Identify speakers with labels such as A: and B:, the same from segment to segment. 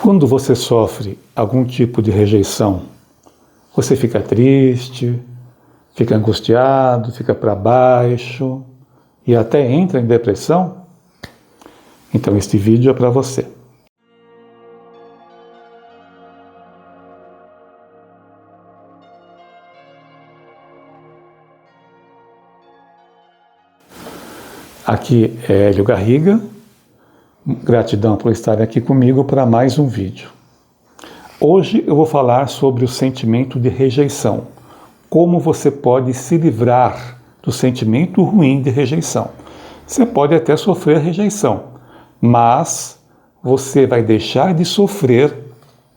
A: Quando você sofre algum tipo de rejeição, você fica triste, fica angustiado, fica para baixo e até entra em depressão? Então este vídeo é para você. Aqui é Hélio Garriga, gratidão por estar aqui comigo para mais um vídeo. Hoje eu vou falar sobre o sentimento de rejeição, como você pode se livrar do sentimento ruim de rejeição. Você pode até sofrer rejeição, mas você vai deixar de sofrer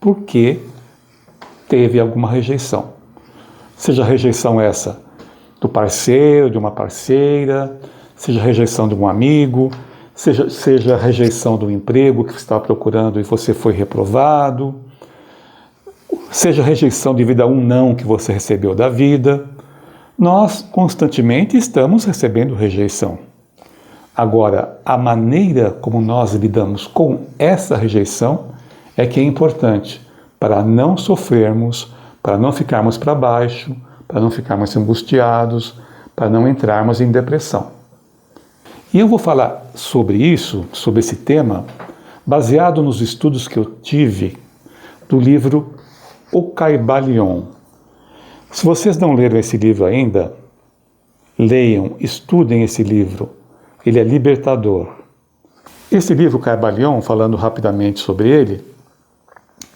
A: porque teve alguma rejeição. Seja rejeição essa do parceiro, de uma parceira, seja rejeição de um amigo, seja rejeição do emprego que você estava procurando e você foi reprovado, seja rejeição devido a um não que você recebeu da vida. Nós constantemente estamos recebendo rejeição. Agora, a maneira como nós lidamos com essa rejeição é que é importante para não sofrermos, para não ficarmos para baixo, para não ficarmos angustiados, para não entrarmos em depressão. E eu vou falar sobre isso, sobre esse tema, baseado nos estudos que eu tive do livro O Caibalion. Se vocês não leram esse livro ainda, leiam, estudem esse livro. Ele é libertador. Esse livro, Caibalion, falando rapidamente sobre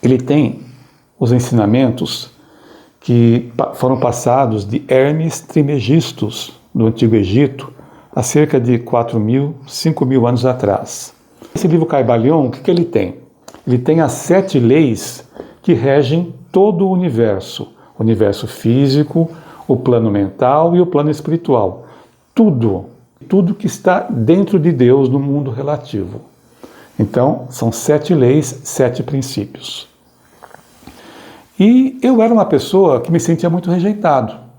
A: ele tem os ensinamentos que foram passados de Hermes Trismegistus, do Antigo Egito, há cerca de 4.000, 5.000 anos atrás. Esse livro Caibalion, o que ele tem? Ele tem as 7 leis que regem todo o universo físico, o plano mental e o plano espiritual. Tudo que está dentro de Deus no mundo relativo. Então, são 7 leis, 7 princípios. E eu era uma pessoa que me sentia muito rejeitado,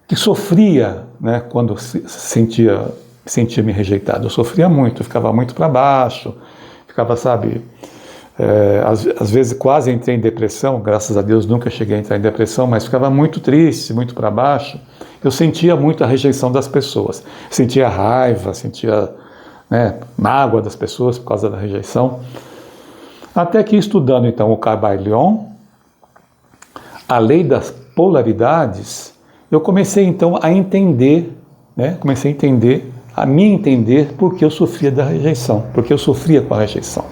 A: que sofria, né, quando sentia-me rejeitado. Eu sofria muito, eu ficava muito para baixo, ficava, às vezes quase entrei em depressão, graças a Deus nunca cheguei a entrar em depressão, mas ficava muito triste, muito para baixo. Eu sentia muito a rejeição das pessoas, sentia raiva, sentia, mágoa das pessoas por causa da rejeição. Até que estudando então o Caibalion, a lei das polaridades, eu comecei então a entender, a me entender porque eu sofria da rejeição, porque eu sofria com a rejeição.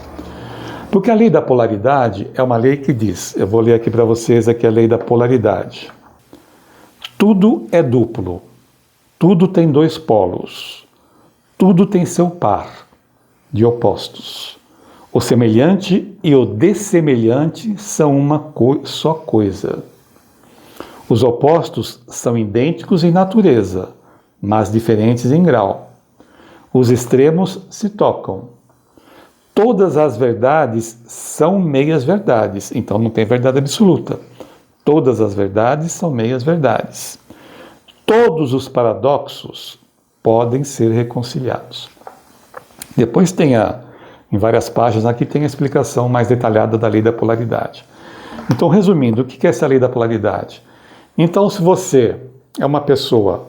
A: Porque a lei da polaridade é uma lei que diz, eu vou ler aqui para vocês aqui a lei da polaridade. Tudo é duplo, tudo tem 2 polos, tudo tem seu par de opostos. O semelhante e o dessemelhante são uma só coisa. Os opostos são idênticos em natureza, mas diferentes em grau. Os extremos se tocam. Todas as verdades são meias-verdades, então não tem verdade absoluta. Todas as verdades são meias-verdades. Todos os paradoxos podem ser reconciliados. Depois tem em várias páginas, aqui tem a explicação mais detalhada da lei da polaridade. Então, resumindo, o que é essa lei da polaridade? Então, se você é uma pessoa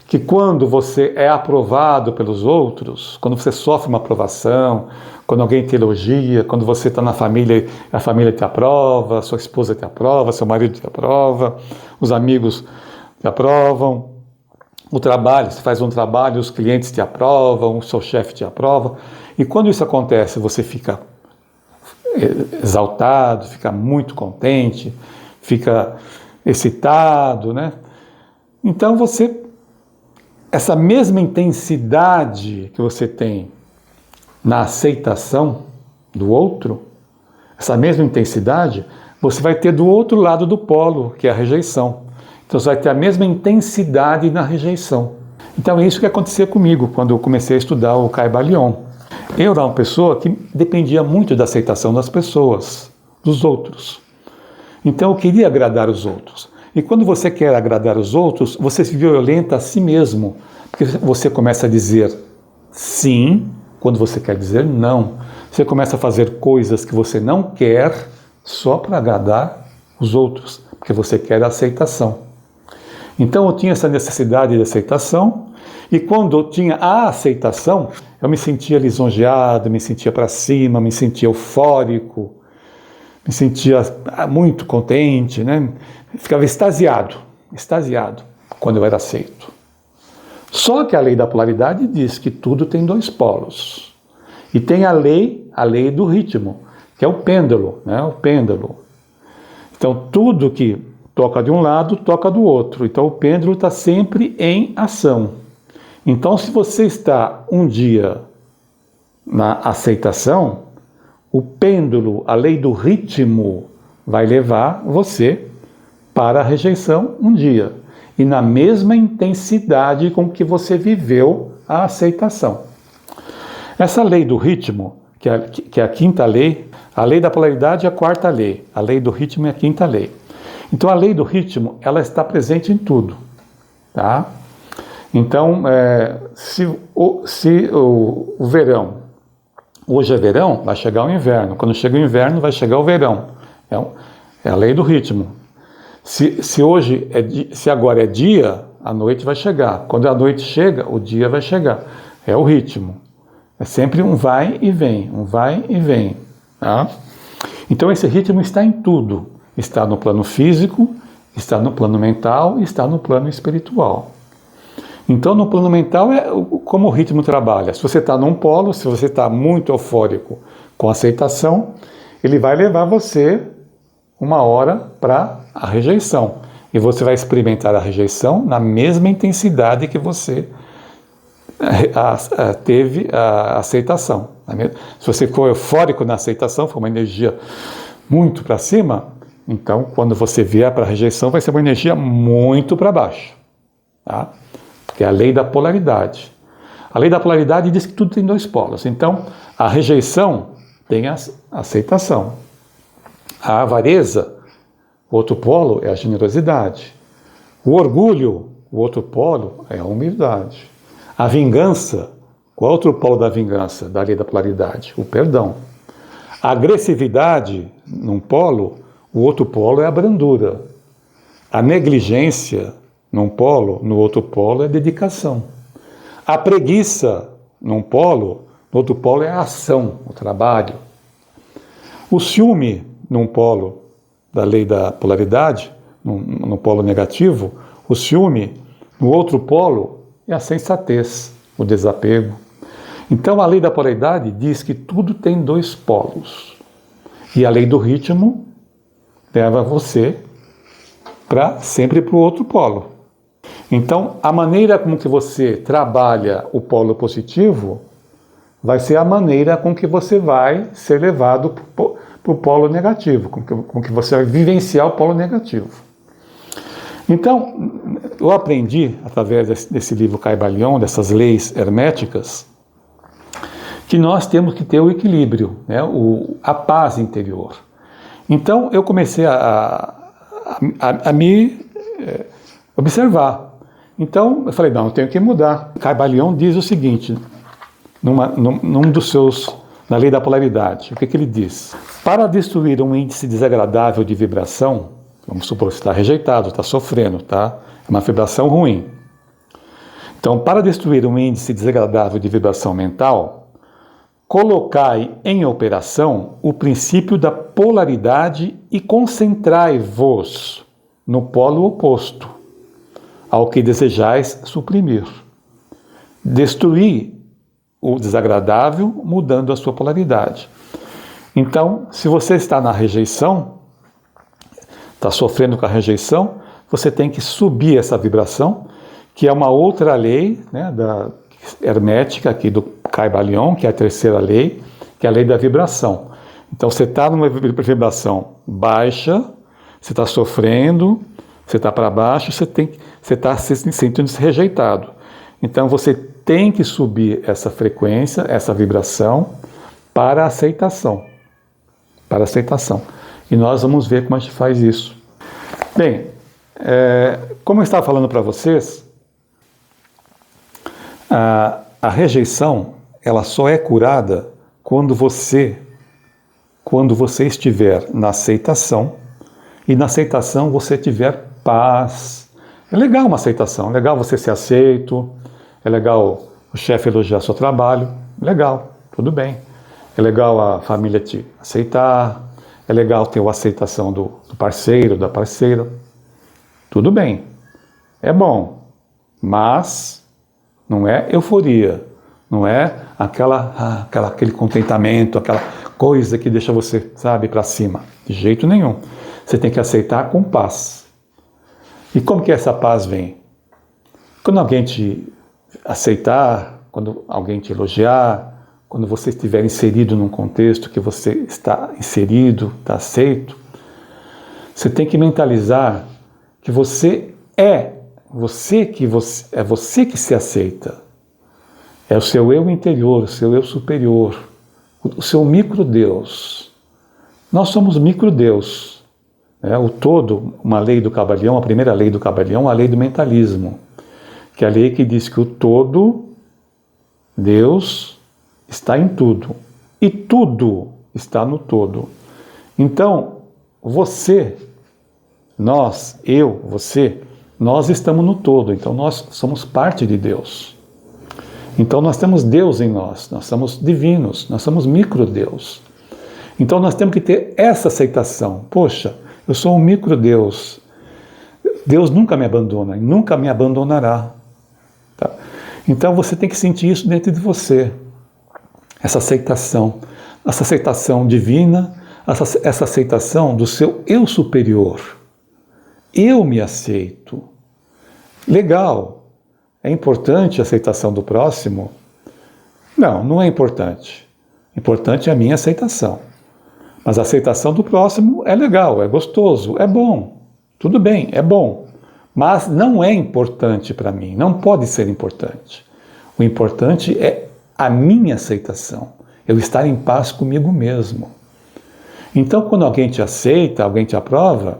A: que quando você é aprovado pelos outros, quando você sofre uma aprovação, quando alguém te elogia, quando você está na família, a família te aprova, sua esposa te aprova, seu marido te aprova, os amigos te aprovam, o trabalho, você faz um trabalho, os clientes te aprovam, o seu chefe te aprova, e quando isso acontece, você fica exaltado, fica muito contente, fica excitado, Então essa mesma intensidade que você tem na aceitação do outro, essa mesma intensidade, você vai ter do outro lado do polo, que é a rejeição. Então você vai ter a mesma intensidade na rejeição. Então é isso que acontecia comigo quando eu comecei a estudar o Caibalion. Eu era uma pessoa que dependia muito da aceitação das pessoas, dos outros. Então eu queria agradar os outros. E quando você quer agradar os outros, você se violenta a si mesmo. Porque você começa a dizer sim, quando você quer dizer não. Você começa a fazer coisas que você não quer só para agradar os outros, porque você quer a aceitação. Então eu tinha essa necessidade de aceitação, e quando eu tinha a aceitação, eu me sentia lisonjeado, me sentia para cima, me sentia eufórico, me sentia muito contente, né? Ficava extasiado quando eu era aceito. Só que a lei da polaridade diz que tudo tem dois polos. E tem a lei do ritmo, que é o pêndulo, né? O pêndulo. Então tudo que toca de um lado, toca do outro. Então o pêndulo está sempre em ação. Então se você está um dia na aceitação, o pêndulo, a lei do ritmo, vai levar você para a rejeição um dia. E na mesma intensidade com que você viveu a aceitação. Essa lei do ritmo, que é a quinta lei, a lei da polaridade é a quarta lei, a lei do ritmo é a quinta lei. Então a lei do ritmo, ela está presente em tudo, tá? Então, se o verão, hoje é verão, vai chegar o inverno. Quando chega o inverno, vai chegar o verão. É a lei do ritmo. Se agora é dia, a noite vai chegar. Quando a noite chega, o dia vai chegar. É o ritmo. É sempre um vai e vem, um vai e vem. Tá? Então esse ritmo está em tudo. Está no plano físico, está no plano mental, está no plano espiritual. Então no plano mental é como o ritmo trabalha. Se você está num polo, se você está muito eufórico com aceitação, ele vai levar você uma hora para a rejeição. E você vai experimentar a rejeição na mesma intensidade que você teve a aceitação. Se você for eufórico na aceitação, for uma energia muito para cima, então quando você vier para a rejeição vai ser uma energia muito para baixo. Tá? Porque é a lei da polaridade. A lei da polaridade diz que tudo tem dois polos. Então a rejeição tem a aceitação. A avareza, o outro polo é a generosidade. O orgulho, o outro polo é a humildade. A vingança, qual é o outro polo da vingança, da lei da polaridade? O perdão. A agressividade, num polo, o outro polo é a brandura. A negligência, num polo, no outro polo é a dedicação. A preguiça, num polo, no outro polo é a ação, o trabalho. O ciúme, num polo da lei da polaridade, no polo negativo, o ciúme, no outro polo, é a sensatez, o desapego. Então a lei da polaridade diz que tudo tem dois polos. E a lei do ritmo leva você sempre para o outro polo. Então a maneira com que você trabalha o polo positivo vai ser a maneira com que você vai ser levado para o polo negativo, com que você vai vivenciar o polo negativo. Então, eu aprendi, através desse livro Caibalion, dessas leis herméticas, que nós temos que ter o equilíbrio, né? A paz interior. Então, eu comecei a me observar. Então, eu falei, não, eu tenho que mudar. Caibalion diz o seguinte, num dos seus, na lei da polaridade, o que ele diz? Para destruir um índice desagradável de vibração, vamos supor que você está rejeitado, está sofrendo, tá? É uma vibração ruim. Então, para destruir um índice desagradável de vibração mental, colocai em operação o princípio da polaridade e concentrai-vos no polo oposto, ao que desejais suprimir. Destruir o desagradável mudando a sua polaridade. Então, se você está na rejeição, está sofrendo com a rejeição, você tem que subir essa vibração, que é uma outra lei, né, da hermética aqui do Caibalion, que é a terceira lei, que é a lei da vibração. Então você está numa vibração baixa, você está sofrendo, você está para baixo, você está se sentindo rejeitado. Então você tem que subir essa frequência, essa vibração, para a aceitação. Para a aceitação. E nós vamos ver como a gente faz isso. Bem, como eu estava falando para vocês, a rejeição ela só é curada quando você estiver na aceitação, e na aceitação você tiver paz. É legal uma aceitação, é legal você ser aceito, é legal o chefe elogiar seu trabalho, legal, tudo bem. É legal a família te aceitar, é legal ter a aceitação do parceiro, da parceira, tudo bem, é bom, mas não é euforia, não é aquele contentamento, aquela coisa que deixa você, sabe, para cima, de jeito nenhum. Você tem que aceitar com paz. E como que essa paz vem? Quando alguém te aceitar, quando alguém te elogiar, quando você estiver inserido num contexto que você está inserido, está aceito, você tem que mentalizar que é você que se aceita. É o seu eu interior, o seu eu superior, o seu micro-Deus. Nós somos micro-Deus. O todo, uma lei do Kybalion, a primeira lei do Kybalion, a lei do mentalismo, que é a lei que diz que o todo, Deus, está em tudo. E tudo está no todo. Então, você, nós, eu, você, nós estamos no todo. Então, nós somos parte de Deus. Então, nós temos Deus em nós somos divinos, nós somos micro-Deus. Então, nós temos que ter essa aceitação. Poxa, eu sou um micro-Deus. Deus nunca me abandona e nunca me abandonará. Tá? Então, você tem que sentir isso dentro de você. Essa aceitação divina, essa aceitação do seu eu superior. Eu me aceito. Legal. É importante a aceitação do próximo? Não, não é importante. Importante é a minha aceitação. Mas a aceitação do próximo é legal, é gostoso, é bom. Tudo bem, é bom. Mas não é importante para mim, não pode ser importante. O importante é a minha aceitação, eu estar em paz comigo mesmo. Então, quando alguém te aceita, alguém te aprova,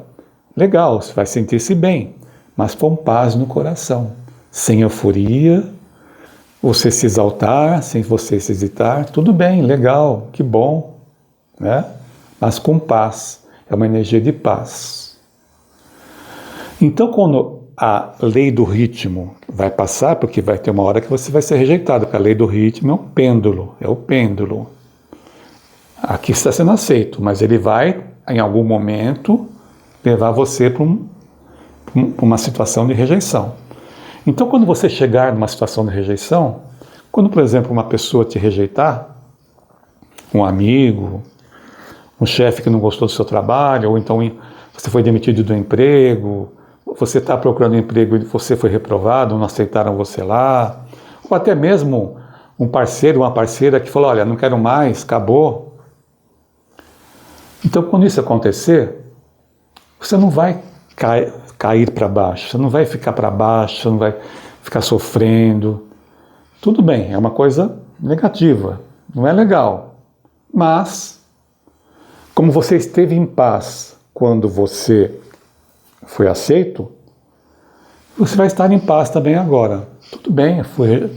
A: legal, você vai sentir-se bem, mas com paz no coração, sem euforia, você se exaltar, sem você se hesitar, tudo bem, legal, que bom, né? Mas com paz, é uma energia de paz. Então, quando a lei do ritmo vai passar, porque vai ter uma hora que você vai ser rejeitado, porque a lei do ritmo é o pêndulo. Aqui está sendo aceito, mas ele vai, em algum momento, levar você para uma situação de rejeição. Então, quando você chegar numa situação de rejeição, quando, por exemplo, uma pessoa te rejeitar, um amigo, um chefe que não gostou do seu trabalho, ou então você foi demitido do emprego, você está procurando um emprego e você foi reprovado, não aceitaram você lá, ou até mesmo um parceiro, uma parceira que falou, olha, não quero mais, acabou. Então, quando isso acontecer, você não vai cair para baixo, você não vai ficar para baixo, você não vai ficar sofrendo. Tudo bem, é uma coisa negativa, não é legal, mas como você esteve em paz quando você foi aceito, você vai estar em paz também agora. Tudo bem, fui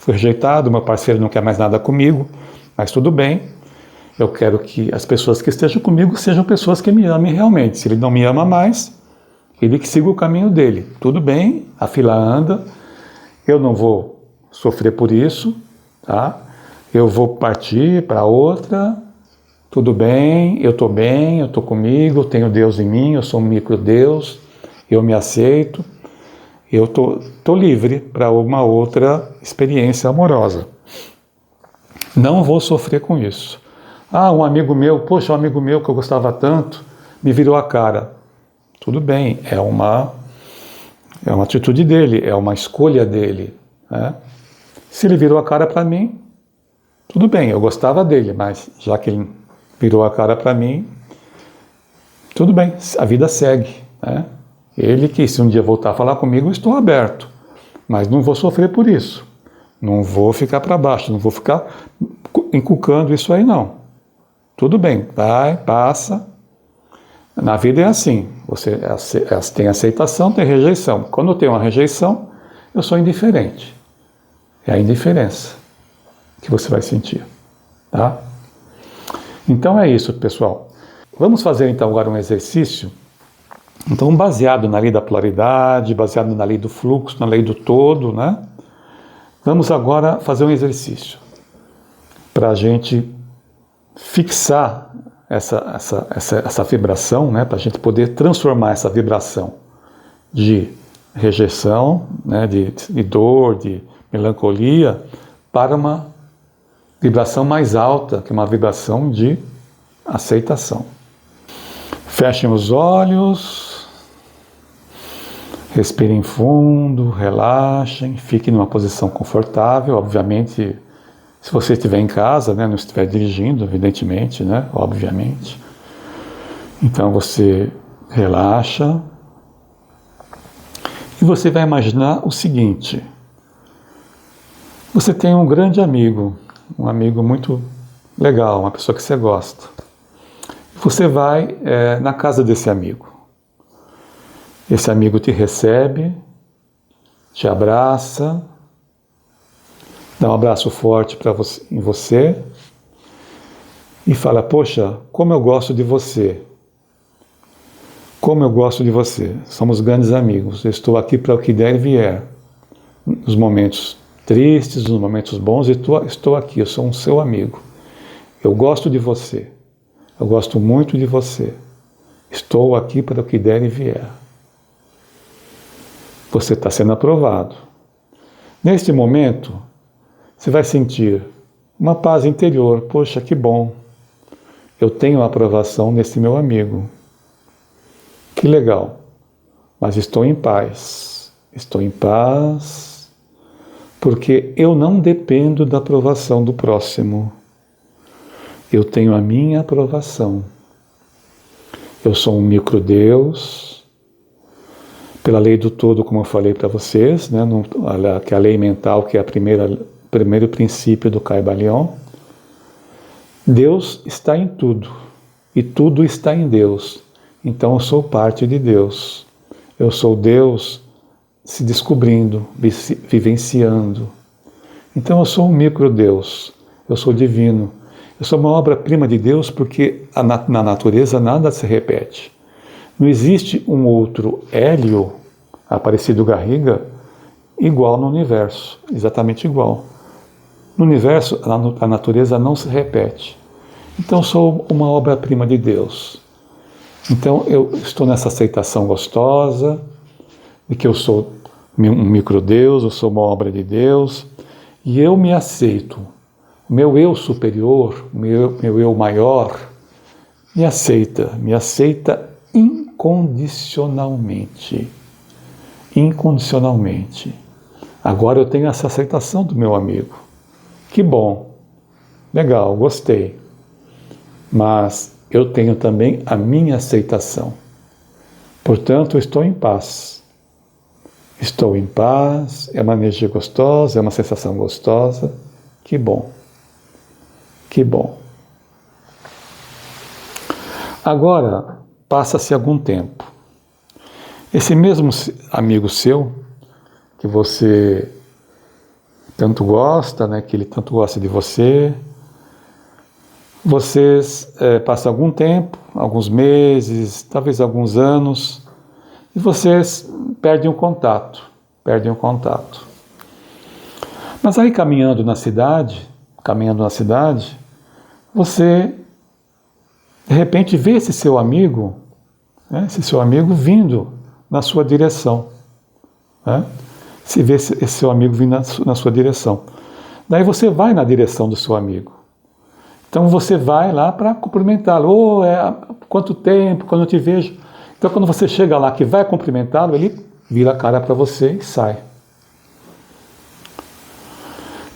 A: rejeitado, meu parceiro não quer mais nada comigo, mas tudo bem, eu quero que as pessoas que estejam comigo sejam pessoas que me amem realmente. Se ele não me ama mais, ele que siga o caminho dele. Tudo bem, a fila anda, eu não vou sofrer por isso, tá? Eu vou partir para outra. Tudo bem, eu estou comigo, tenho Deus em mim, eu sou um micro-Deus, eu me aceito, eu estou livre para uma outra experiência amorosa. Não vou sofrer com isso. Um amigo meu, um amigo meu que eu gostava tanto, me virou a cara. Tudo bem, é uma atitude dele, é uma escolha dele, né? Se ele virou a cara para mim, tudo bem, eu gostava dele, mas já que ele virou a cara para mim, tudo bem, a vida segue, né? Ele que se um dia voltar a falar comigo, eu estou aberto, mas não vou sofrer por isso, não vou ficar para baixo, não vou ficar inculcando isso aí não. Tudo bem, vai, passa. Na vida é assim, você tem aceitação, tem rejeição. Quando eu tenho uma rejeição, eu sou indiferente. É a indiferença que você vai sentir. tá? Então é isso, pessoal. Vamos fazer então agora um exercício, então baseado na lei da polaridade, baseado na lei do fluxo, na lei do todo, né? Vamos agora fazer um exercício para a gente fixar essa vibração, né? Para a gente poder transformar essa vibração de rejeição, né? de dor, de melancolia, para uma vibração mais alta, que é uma vibração de aceitação. Fechem os olhos, respirem fundo, relaxem, fiquem numa posição confortável, obviamente, se você estiver em casa, né, não estiver dirigindo, evidentemente, né, obviamente. Então você relaxa e você vai imaginar o seguinte: você tem um grande amigo, um amigo muito legal, uma pessoa que você gosta. Você vai na casa desse amigo. Esse amigo te recebe, te abraça, dá um abraço forte em você e fala: poxa, como eu gosto de você. Como eu gosto de você. Somos grandes amigos. Eu estou aqui para o que der e vier. Nos momentos tristes, nos momentos bons, estou aqui, eu sou um seu amigo. Eu gosto de você. Eu gosto muito de você. Estou aqui para o que der e vier. Você está sendo aprovado. Neste momento, você vai sentir uma paz interior. Poxa, que bom. Eu tenho a aprovação nesse meu amigo. Que legal. Mas estou em paz. Estou em paz porque eu não dependo da aprovação do próximo. Eu tenho a minha aprovação. Eu sou um microdeus. Pela lei do todo, como eu falei para vocês, né, que é a lei mental, que é o primeiro princípio do Kybalion. Deus está em tudo. E tudo está em Deus. Então eu sou parte de Deus. Eu sou Deus se descobrindo, vivenciando. Então eu sou um microdeus. Eu sou divino. Eu sou uma obra-prima de Deus porque na natureza nada se repete. Não existe um outro Hélio, Aparecido Garriga, igual no universo, exatamente igual. No universo, a natureza não se repete. Então eu sou uma obra-prima de Deus. Então eu estou nessa aceitação gostosa de que eu sou um microdeus, eu sou uma obra de Deus, e eu me aceito. Meu eu superior, meu eu maior, me aceita incondicionalmente. Incondicionalmente. Agora eu tenho essa aceitação do meu amigo. Que bom, legal, gostei. Mas eu tenho também a minha aceitação. Portanto, eu estou em paz. Estou em paz, é uma energia gostosa, é uma sensação gostosa. Que bom. Que bom. Agora, passa-se algum tempo. Esse mesmo amigo seu, que você tanto gosta, né, que ele tanto gosta de você, vocês passam algum tempo, alguns meses, talvez alguns anos, e vocês perdem o contato. Mas aí caminhando na cidade, você de repente vê esse seu amigo vindo na sua direção. Né? Se vê esse seu amigo vindo na sua direção. Daí você vai na direção do seu amigo. Então você vai lá para cumprimentá-lo. Quanto tempo, quando eu te vejo. Então quando você chega lá que vai cumprimentá-lo, ele vira a cara para você e sai.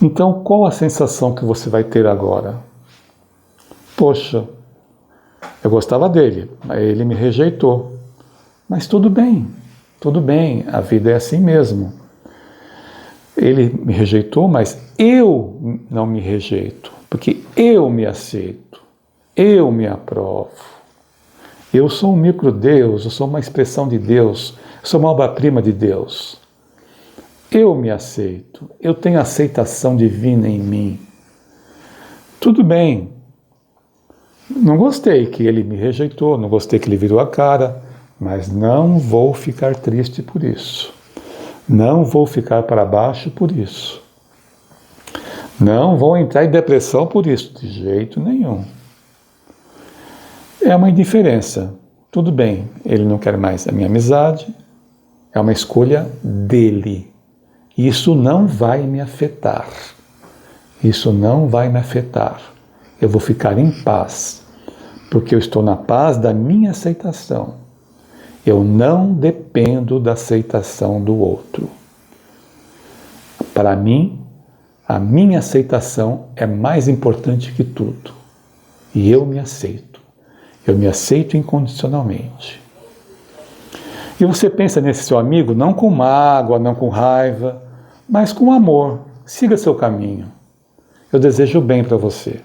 A: Então qual a sensação que você vai ter agora? Poxa, eu gostava dele, ele me rejeitou. Mas tudo bem, a vida é assim mesmo. Ele me rejeitou, mas eu não me rejeito, porque eu me aceito, eu me aprovo. Eu sou um microdeus, eu sou uma expressão de Deus, eu sou uma obra-prima de Deus. Eu me aceito, eu tenho aceitação divina em mim. Tudo bem, não gostei que ele me rejeitou, não gostei que ele virou a cara, mas não vou ficar triste por isso. Não vou ficar para baixo por isso. Não vou entrar em depressão por isso, de jeito nenhum. É uma indiferença. Tudo bem, ele não quer mais a minha amizade, é uma escolha dele. Isso não vai me afetar. Isso não vai me afetar. Eu vou ficar em paz, porque eu estou na paz da minha aceitação. Eu não dependo da aceitação do outro. Para mim, a minha aceitação é mais importante que tudo. E eu me aceito. Eu me aceito incondicionalmente. E você pensa nesse seu amigo não com mágoa, não com raiva, mas com amor. Siga seu caminho. Eu desejo o bem para você.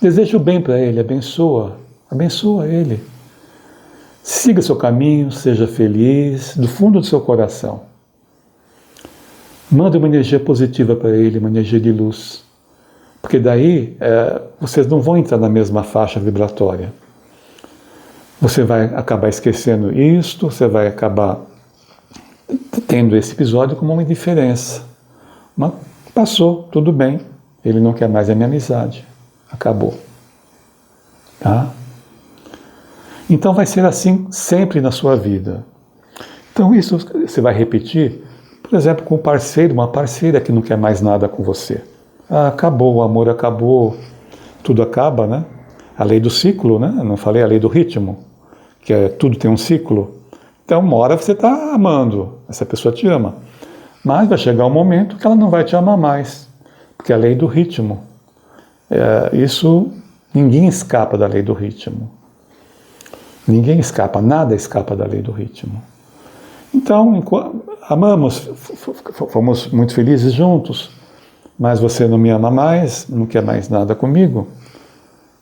A: Desejo o bem para ele, abençoa ele. Siga seu caminho, seja feliz, do fundo do seu coração. Manda uma energia positiva para ele, uma energia de luz. Porque daí vocês não vão entrar na mesma faixa vibratória. Você vai acabar esquecendo isto, você vai acabar tendo esse episódio como uma indiferença. Mas passou, tudo bem. Ele não quer mais a minha amizade. Acabou. Tá? Então vai ser assim sempre na sua vida. Então isso você vai repetir, por exemplo, com um parceiro, uma parceira que não quer mais nada com você. Acabou, o amor acabou, tudo acaba, né? A lei do ciclo, né? Eu não falei a lei do ritmo, que tudo tem um ciclo. Então uma hora você está amando, essa pessoa te ama. Mas vai chegar um momento que ela não vai te amar mais, porque é a lei do ritmo. Isso, ninguém escapa da lei do ritmo. Ninguém escapa, nada escapa da lei do ritmo. Então, amamos, fomos muito felizes juntos, mas você não me ama mais, não quer mais nada comigo,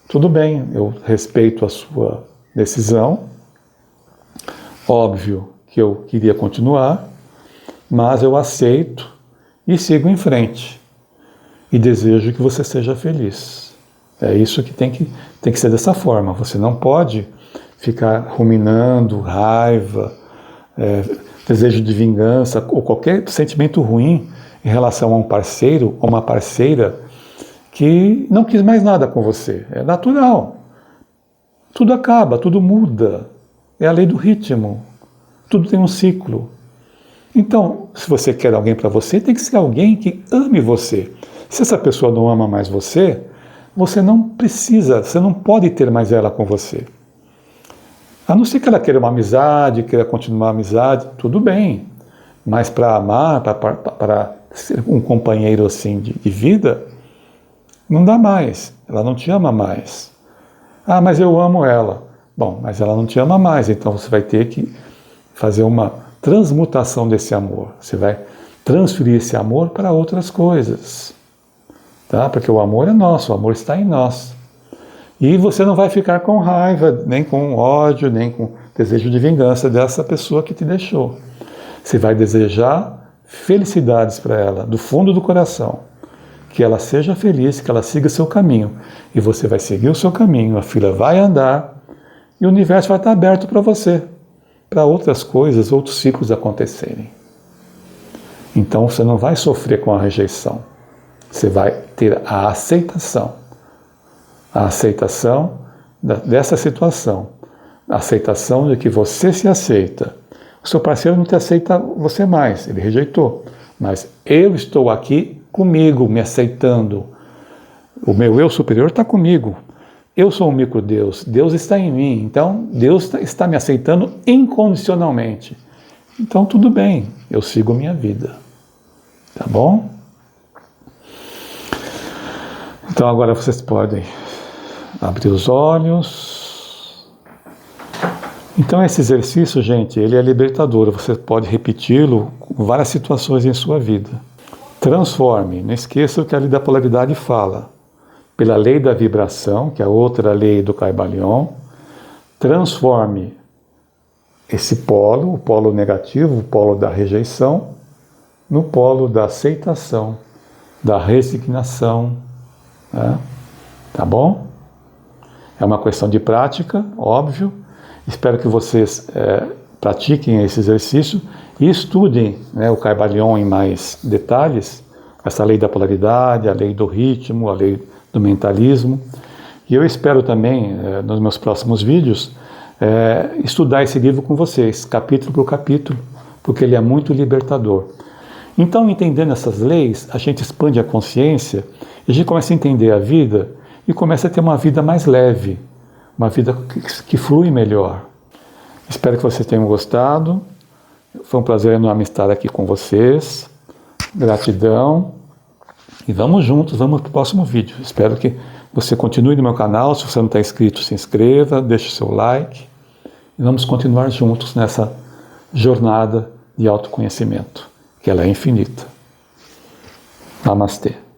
A: tudo bem, eu respeito a sua decisão. Óbvio que eu queria continuar, mas eu aceito e sigo em frente. E desejo que você seja feliz. É isso que tem que ser dessa forma. Você não pode ficar ruminando raiva, desejo de vingança ou qualquer sentimento ruim em relação a um parceiro ou uma parceira que não quis mais nada com você. É natural. Tudo acaba, tudo muda. É a lei do ritmo. Tudo tem um ciclo. Então, se você quer alguém para você, tem que ser alguém que ame você. Se essa pessoa não ama mais você, você não precisa, você não pode ter mais ela com você. A não ser que ela queira uma amizade, queira continuar a amizade, tudo bem. Mas para amar, para ser um companheiro assim de vida, não dá mais. Ela não te ama mais. Mas eu amo ela. Bom, mas ela não te ama mais, então você vai ter que fazer uma transmutação desse amor. Você vai transferir esse amor para outras coisas. Tá? Porque o amor é nosso, o amor está em nós. E você não vai ficar com raiva, nem com ódio, nem com desejo de vingança dessa pessoa que te deixou. Você vai desejar felicidades para ela, do fundo do coração. Que ela seja feliz, que ela siga seu caminho. E você vai seguir o seu caminho, a fila vai andar e o universo vai estar aberto para você, para outras coisas, outros ciclos acontecerem. Então você não vai sofrer com a rejeição. Você vai ter a aceitação. A aceitação dessa situação. A aceitação de que você se aceita. O seu parceiro não te aceita você mais, ele rejeitou. Mas eu estou aqui comigo, me aceitando. O meu eu superior está comigo. Eu sou um micro-Deus, Deus está em mim. Então, Deus está me aceitando incondicionalmente. Então, tudo bem, eu sigo minha vida. Tá bom? Então, agora vocês podem abrir os olhos. Então esse exercício, gente, ele é libertador. Você pode repeti-lo com várias situações em sua vida. Transforme. Não esqueça o que a lei da polaridade fala. Pela lei da vibração, que é a outra lei do Kybalion, transforme esse polo, o polo negativo, o polo da rejeição, no polo da aceitação, da resignação, né? tá bom? É uma questão de prática, óbvio. Espero que vocês pratiquem esse exercício e estudem, né, o Kybalion em mais detalhes, essa lei da polaridade, a lei do ritmo, a lei do mentalismo. E eu espero também, nos meus próximos vídeos, estudar esse livro com vocês, capítulo por capítulo, porque ele é muito libertador. Então, entendendo essas leis, a gente expande a consciência e a gente começa a entender a vida e começa a ter uma vida mais leve, uma vida que flui melhor. Espero que vocês tenham gostado. Foi um prazer enorme estar aqui com vocês. Gratidão. E vamos juntos, vamos para o próximo vídeo. Espero que você continue no meu canal. Se você não está inscrito, se inscreva, deixe o seu like. E vamos continuar juntos nessa jornada de autoconhecimento, que ela é infinita. Namastê.